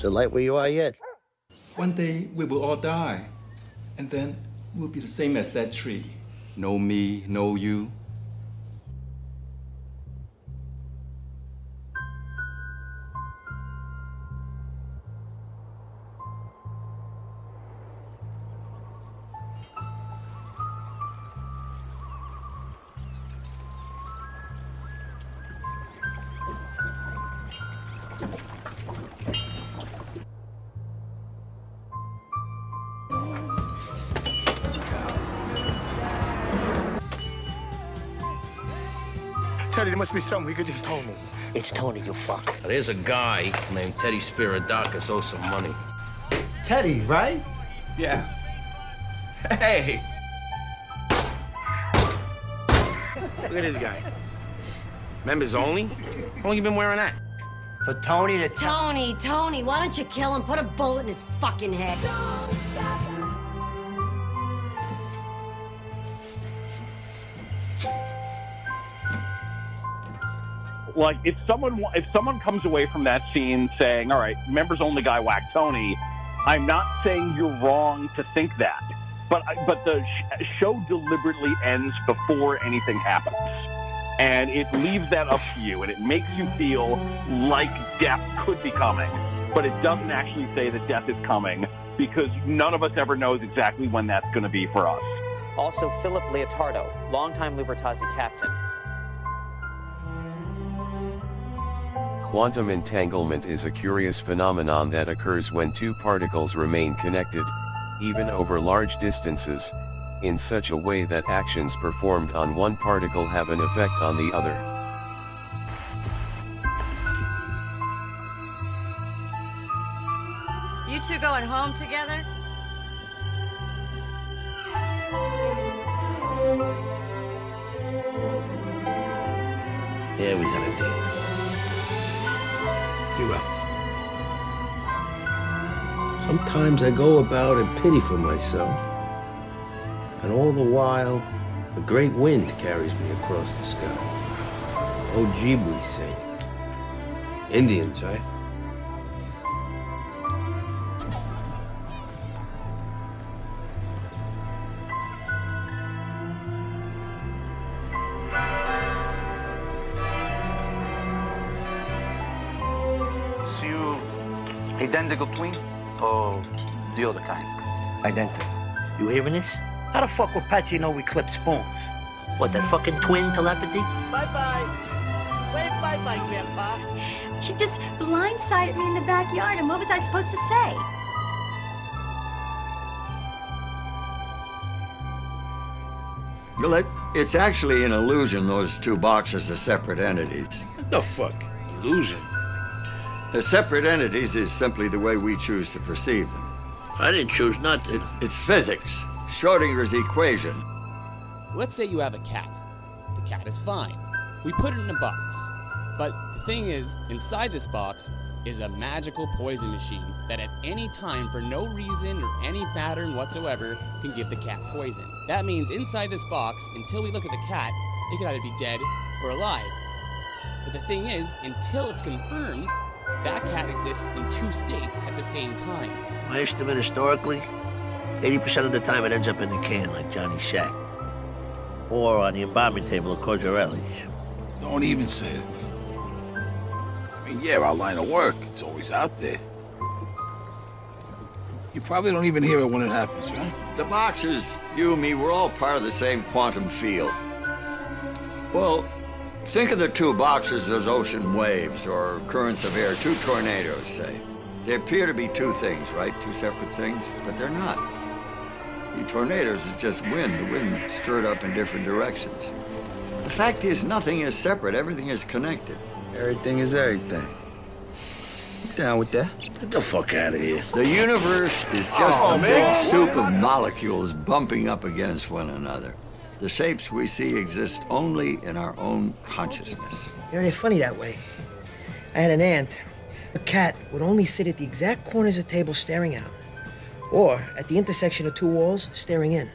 So light where you are yet? One day we will all die, and then we'll be the same as that tree. No me, no you. Teddy, there must be something we could do. Tony. It's Tony, you fuck. There's a guy named Teddy Spiridakis owes some money. Teddy, right? Yeah. Hey! Look at this guy. Members only? How long you been wearing that? For Tony to... Tony, why don't you kill him? Put a bullet in his fucking head. Like, if someone comes away from that scene saying, all right, members only guy whacked Tony, I'm not saying you're wrong to think that. But the show deliberately ends before anything happens. And it leaves that up to you, and it makes you feel like death could be coming. But it doesn't actually say that death is coming, because none of us ever knows exactly when that's going to be for us. Also, Philip Leotardo, longtime Libertasi captain. Quantum entanglement is a curious phenomenon that occurs when two particles remain connected, even over large distances, in such a way that actions performed on one particle have an effect on the other. You two going home together? Yeah, we got a deal. Be well. Sometimes I go about in pity for myself. And all the while, a great wind carries me across the sky. Oh, gee, we say. Indians, right? So you identical twin or the other kind? Identical. You hearing this? How the fuck would Patsy know we clip spoons? What, that fucking twin telepathy? Bye-bye. Wave bye-bye, Grandpa. She just blindsided me in the backyard, and what was I supposed to say? Well, it's actually an illusion those two boxes are separate entities. What the fuck? Illusion? They're separate entities is simply the way we choose to perceive them. I didn't choose nothing. It's physics. Schrodinger's equation. Let's say you have a cat. The cat is fine. We put it in a box. But the thing is, inside this box is a magical poison machine that at any time, for no reason or any pattern whatsoever, can give the cat poison. That means inside this box, until we look at the cat, it could either be dead or alive. But the thing is, until it's confirmed, that cat exists in two states at the same time. My estimate historically, 80% of the time it ends up in the can like Johnny Shack. Or on the embalming table at Cozzarelli's. Don't even say it. I mean, yeah, our line of work, it's always out there. You probably don't even hear it when it happens, right? The boxes, you, me, we're all part of the same quantum field. Well, think of the two boxes as ocean waves or currents of air, two tornadoes, say. They appear to be two things, right? Two separate things, but they're not. The tornadoes is just wind. The wind stirred up in different directions. The fact is, nothing is separate. Everything is connected. Everything is everything. I'm down with that. Get the fuck out of here. The universe is just a big soup of molecules bumping up against one another. The shapes we see exist only in our own consciousness. You know, they're funny that way. I had an aunt. Her cat would only sit at the exact corners of the table staring out. Or at the intersection of two walls, staring in.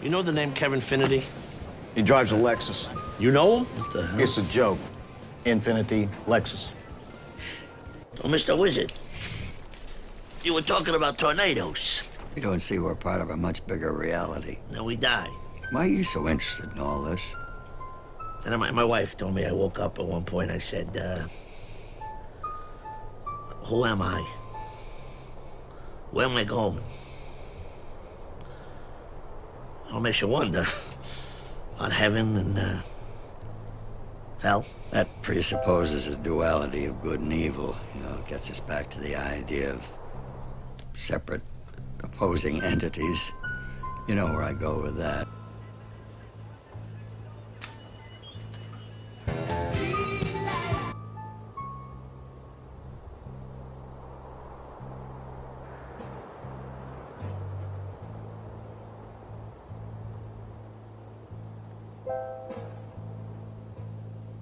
You know the name Kevin Finity? He drives a Lexus. You know him? What the hell? It's a joke. Infinity Lexus. Oh, Mr. Wizard. You were talking about tornadoes. You don't see we're part of a much bigger reality. Now we die. Why are you so interested in all this? And my wife told me I woke up at one point. I said, who am I? Where am I going? It makes you wonder about heaven and hell. That presupposes a duality of good and evil. It gets us back to the idea of separate, opposing entities. You know where I go with that.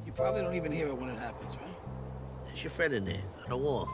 You probably don't even hear it when it happens, right? There's your friend in there on the wall.